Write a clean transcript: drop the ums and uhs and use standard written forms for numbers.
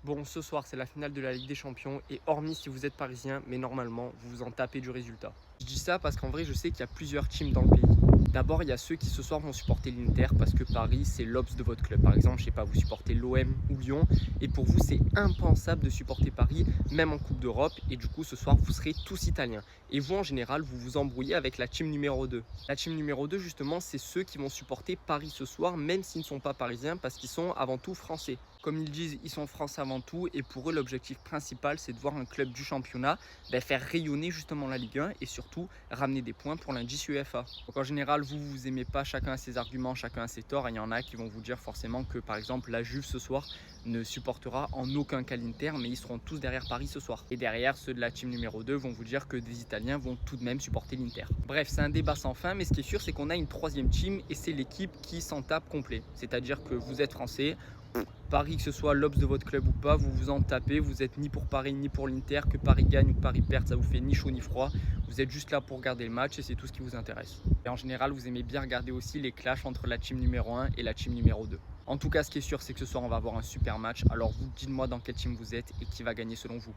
Bon, ce soir, c'est la finale de la Ligue des Champions et hormis si vous êtes parisien, mais normalement, vous vous en tapez du résultat. Je dis ça parce qu'en vrai, je sais qu'il y a plusieurs teams dans le pays. D'abord, il y a ceux qui ce soir vont supporter l'Inter parce que Paris, c'est l'obs de votre club. Par exemple, je sais pas, vous supportez l'OM ou Lyon et pour vous, c'est impensable de supporter Paris, même en Coupe d'Europe. Et du coup, ce soir, vous serez tous italiens. Et vous, en général, vous vous embrouillez avec la team numéro 2. La team numéro 2, justement, c'est ceux qui vont supporter Paris ce soir, même s'ils ne sont pas parisiens parce qu'ils sont avant tout français. Comme ils disent, ils sont français avant tout et pour eux, l'objectif principal, c'est de voir un club du championnat faire rayonner justement la Ligue 1 et surtout ramener des points pour l'indice UEFA. Donc en général, vous aimez pas, chacun a ses arguments, chacun a ses torts et il y en a qui vont vous dire forcément que par exemple la Juve ce soir ne supportera en aucun cas l'Inter, mais ils seront tous derrière Paris ce soir. Et derrière, ceux de la team numéro 2 vont vous dire que des Italiens vont tout de même supporter l'Inter. Bref, c'est un débat sans fin, mais ce qui est sûr, c'est qu'on a une troisième team et c'est l'équipe qui s'en tape complet. C'est-à-dire que vous êtes français, Paris, que ce soit l'obs de votre club ou pas, vous vous en tapez. Vous êtes ni pour Paris ni pour l'Inter. Que Paris gagne ou que Paris perde, ça vous fait ni chaud ni froid. Vous êtes juste là pour regarder le match et c'est tout ce qui vous intéresse. Et en général, vous aimez bien regarder aussi les clashs entre la team numéro 1 et la team numéro 2. En tout cas, ce qui est sûr, c'est que ce soir, on va avoir un super match. Alors vous, dites-moi dans quelle team vous êtes et qui va gagner selon vous.